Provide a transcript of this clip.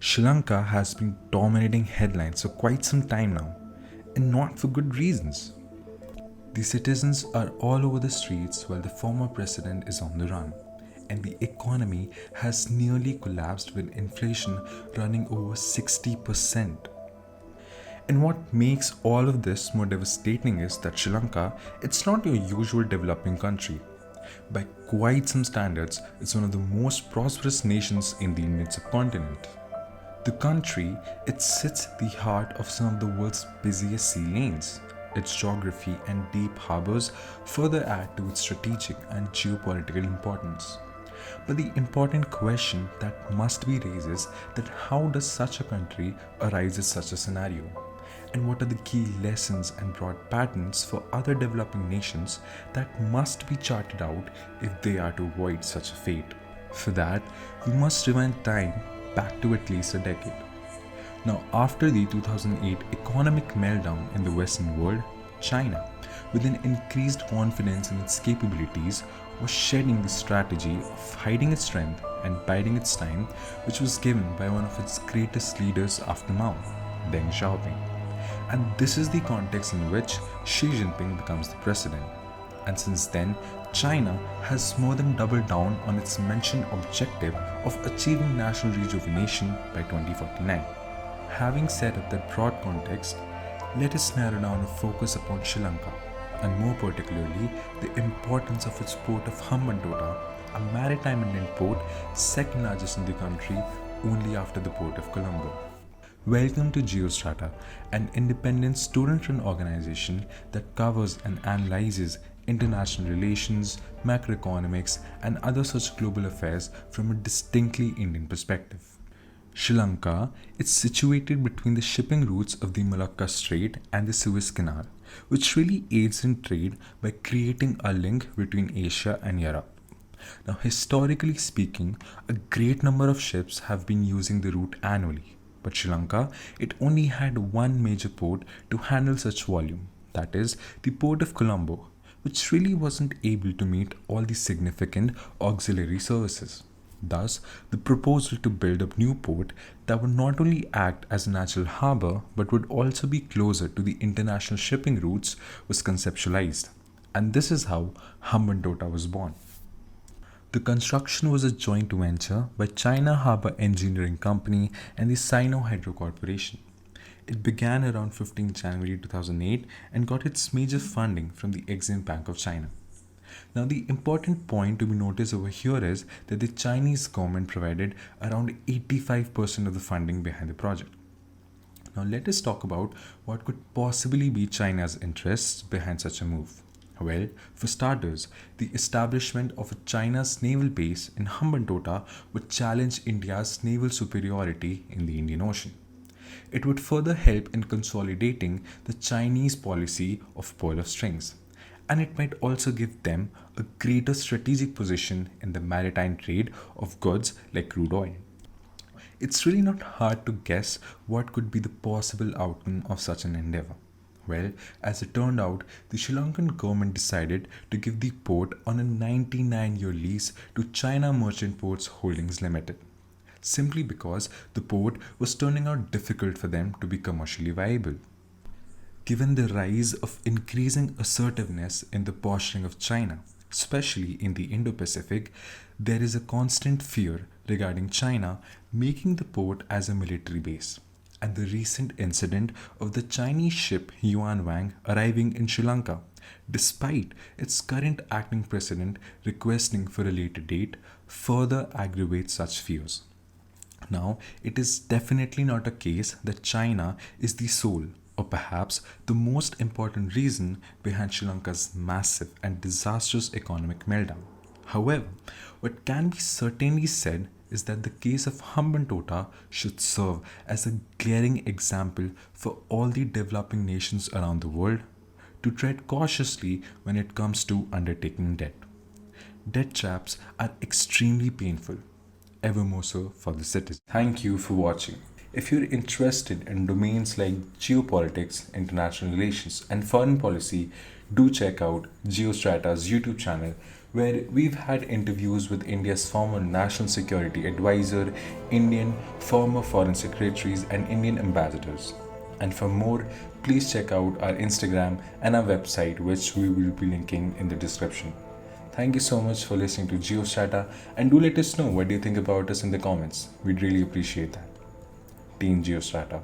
Sri Lanka has been dominating headlines for quite some time now, and not for good reasons. The citizens are all over the streets while the former president is on the run, and the economy has nearly collapsed with inflation running over 60%. And what makes all of this more devastating is that Sri Lanka, it's not your usual developing country. By quite some standards, it's one of the most prosperous nations in the Indian subcontinent. The country, it sits at the heart of some of the world's busiest sea lanes. Its geography and deep harbors further add to its strategic and geopolitical importance. But the important question that must be raised is that how does such a country arise in such a scenario? And what are the key lessons and broad patterns for other developing nations that must be charted out if they are to avoid such a fate? For that, we must rewind time back to at least a decade. Now, after the 2008 economic meltdown in the Western world, China, with an increased confidence in its capabilities, was shedding the strategy of hiding its strength and biding its time, which was given by one of its greatest leaders after Mao, Deng Xiaoping. And this is the context in which Xi Jinping becomes the president. And since then, China has more than doubled down on its mentioned objective of achieving national rejuvenation by 2049. Having set up that broad context, let us narrow down a focus upon Sri Lanka, and more particularly the importance of its port of Hambantota, a maritime Indian port second largest in the country only after the port of Colombo. Welcome to Geostrata, an independent student-run organization that covers and analyzes international relations, macroeconomics, and other such global affairs from a distinctly Indian perspective. Sri Lanka is situated between the shipping routes of the Malacca Strait and the Suez Canal, which really aids in trade by creating a link between Asia and Europe. Now, historically speaking, a great number of ships have been using the route annually, but Sri Lanka, it only had one major port to handle such volume, that is, the port of Colombo, which really wasn't able to meet all the significant auxiliary services. Thus, the proposal to build a new port that would not only act as a natural harbour but would also be closer to the international shipping routes was conceptualized. And this is how Hambantota was born. The construction was a joint venture by China Harbour Engineering Company and the Sino-Hydro Corporation. It began around 15 January 2008 and got its major funding from the Exim Bank of China. Now, the important point to be noticed over here is that the Chinese government provided around 85% of the funding behind the project. Now, let us talk about what could possibly be China's interests behind such a move. Well, for starters, the establishment of China's naval base in Hambantota would challenge India's naval superiority in the Indian Ocean. It would further help in consolidating the Chinese policy of pull of strings, and it might also give them a greater strategic position in the maritime trade of goods like crude oil. It's really not hard to guess what could be the possible outcome of such an endeavor. Well, as it turned out, the Sri Lankan government decided to give the port on a 99-year lease to China Merchant Ports Holdings Limited, simply because the port was turning out difficult for them to be commercially viable. Given the rise of increasing assertiveness in the posturing of China, especially in the Indo-Pacific, there is a constant fear regarding China making the port as a military base. And the recent incident of the Chinese ship Yuan Wang arriving in Sri Lanka, despite its current acting president requesting for a later date, further aggravates such fears. Now, it is definitely not a case that China is the sole or perhaps the most important reason behind Sri Lanka's massive and disastrous economic meltdown. However, what can be certainly said is that the case of Hambantota should serve as a glaring example for all the developing nations around the world to tread cautiously when it comes to undertaking debt. Debt traps are extremely painful, ever more so for the citizens. Thank you for watching. If you're interested in domains like geopolitics, international relations, and foreign policy, do check out Geostrata's YouTube channel, where we've had interviews with India's former national security advisor, Indian former foreign secretaries, and Indian ambassadors. And for more, please check out our Instagram and our website, which we will be linking in the description. Thank you so much for listening to Geostrata, and do let us know what you think about us in the comments. We'd really appreciate that. Team Geostrata.